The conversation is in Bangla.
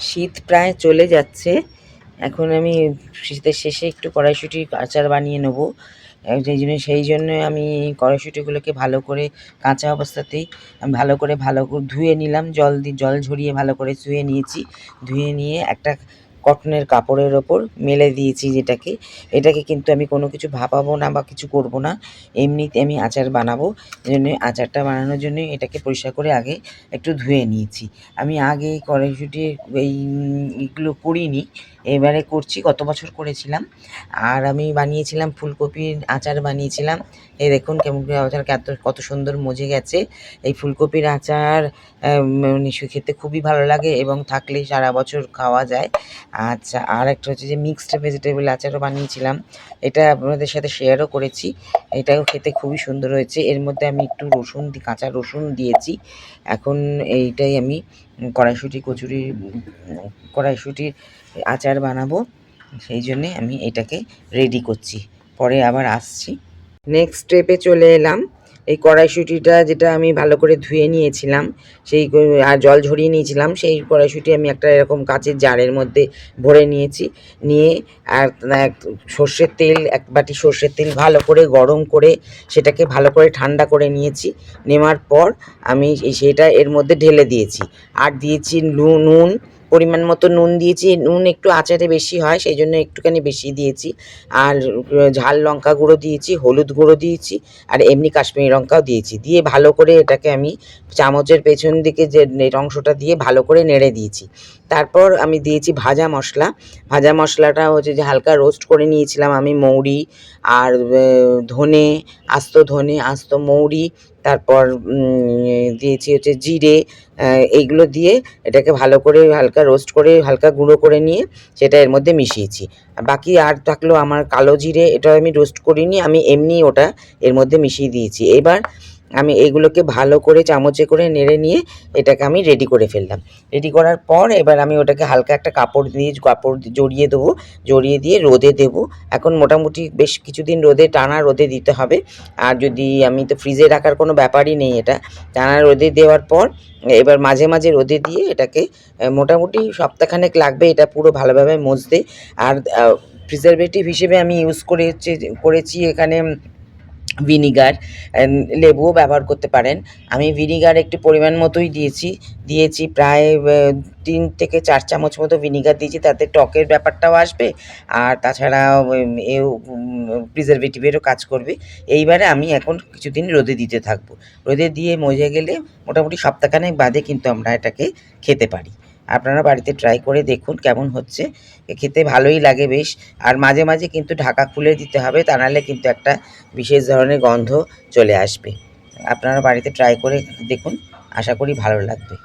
শীত প্রায় চলে যাচ্ছে। এখন আমি শীতের শেষে একটু কড়াইশুঁটির আচার বানিয়ে নেব। সেই জন্য আমি কড়াইশুঁটিগুলোকে ভালো করে কাঁচা অবস্থাতেই আমি ভালো করে ধুয়ে নিলাম। জল ঝরিয়ে ভালো করে ধুয়ে নিয়েছি। ধুয়ে নিয়ে একটা কটনের কাপড়ের ওপর মেলে দিয়েছি এটাকে কিন্তু আমি কোনো কিছু ভাপাবো না বা কিছু করব না। এমনিতে আমি আচার বানাবো। এজন্য আচারটা বানানোর জন্য এটাকে পরিষ্কার করে আগে একটু ধুয়ে নিয়েছি। আমি আগে কড়াইশুঁটি এগুলো করিনি, এবারে করছি। গত বছর করেছিলাম। আর আমি বানিয়েছিলাম ফুলকপির আচার বানিয়েছিলাম। এই দেখুন কেমন করে আচার কত সুন্দর মজে গেছে। এই ফুলকপির আচার খেতে খুবই ভালো লাগে এবং থাকলে সারা বছর খাওয়া যায়। আচ্ছা, আর একটা হচ্ছে যে মিক্সড ভেজিটেবল আচারও বানিয়েছিলাম। এটা আপনাদের সাথে শেয়ারও করেছি। এটাও খেতে খুবই সুন্দর হয়েছে। এর মধ্যে আমি একটু কাঁচা রসুন দিয়েছি। এখন এইটাই আমি কড়াইশুঁটির আচার বানাবো। সেই জন্যে আমি এটাকে রেডি করছি। পরে আবার আসছি। নেক্সট স্টেপে চলে এলাম। এই কড়াইশুঁটিটা যেটা আমি ভালো করে ধুয়ে নিয়েছিলাম, আর জল ঝরিয়ে নিয়েছিলাম, সেই কড়াইশুঁটি আমি একটা এরকম কাচের জারের মধ্যে ভরে নিয়েছি। নিয়ে আর এক বাটি সর্ষের তেল ভালো করে গরম করে সেটাকে ভালো করে ঠান্ডা করে নিয়েছি। নেওয়ার পর আমি সেটা এর মধ্যে ঢেলে দিয়েছি। আর দিয়েছি নুন, পরিমাণ মতো নুন দিয়েছি। নুন একটু আচারে বেশি হয়, সেই জন্য একটুখানি বেশি দিয়েছি। আর ঝাল লঙ্কা গুঁড়ো দিয়েছি, হলুদ গুঁড়ো দিয়েছি, আর এমনি কাশ্মীরি লঙ্কাও দিয়েছি। দিয়ে ভালো করে এটাকে আমি চামচের পেছন দিকে যে অংশটা দিয়ে ভালো করে নেড়ে দিয়েছি। তারপর আমি দিয়েছি ভাজা মশলাটা হচ্ছে যে হালকা রোস্ট করে নিয়েছিলাম আমি। মৌরি আর আস্ত ধনে, আস্ত মৌরি, তারপর দিয়েছি হচ্ছে জিরে। এইগুলো দিয়ে এটাকে ভালো করে হালকা রোস্ট করে হালকা গুঁড়ো করে নিয়ে সেটা এর মধ্যে মিশিয়েছি। বাকি আর থাকলো আমার কালো জিরে, এটা আমি রোস্ট করিনি, আমি এমনি ওটা এর মধ্যে মিশিয়ে দিয়েছি। এবার আমি এগুলোকে ভালো করে চামচে করে নেড়ে নিয়ে এটাকে আমি রেডি করে ফেললাম। রেডি করার পর এবার আমি ওটাকে হালকা একটা কাপড় জড়িয়ে দেবো। জড়িয়ে দিয়ে রোদে দেবো। এখন মোটামুটি বেশ কিছুদিন টানা রোদে দিতে হবে। আর যদি আমি তো ফ্রিজে রাখার কোনো ব্যাপারই নেই, এটা টানা রোদে দেওয়ার পর এবার মাঝে মাঝে রোদে দিয়ে এটাকে মোটামুটি সপ্তাহখানেক লাগবে এটা পুরো ভালোভাবে মজতে। আর প্রিজারভেটিভ হিসেবে আমি ইউজ করেছি এখানে ভিনিগার। লেবুও ব্যবহার করতে পারেন। আমি ভিনিগার একটু পরিমাণ মতোই দিয়েছি প্রায় 3 থেকে 4 চামচ মতো ভিনিগার দিয়েছি, তাতে টকের ব্যাপারটাও আসবে আর তাছাড়া প্রিজারভেটিভেরও কাজ করবে। এইবারে আমি এখন কিছুদিন রোদে দিতে থাকবো। রোদে দিয়ে মজে গেলে মোটামুটি সপ্তাহখানেক বাদে কিন্তু আমরা এটাকে খেতে পারি। আপনারা বাড়িতে ট্রাই করে দেখুন কেমন হচ্ছে। খেতে ভালোই লাগে বেশ। আর মাঝে মাঝে কিন্তু ঢাকা খুলে দিতে হবে, তা নাহলে কিন্তু একটা বিশেষ ধরনের গন্ধ চলে আসবে। আপনারা বাড়িতে ট্রাই করে দেখুন, আশা করি ভালো লাগবে।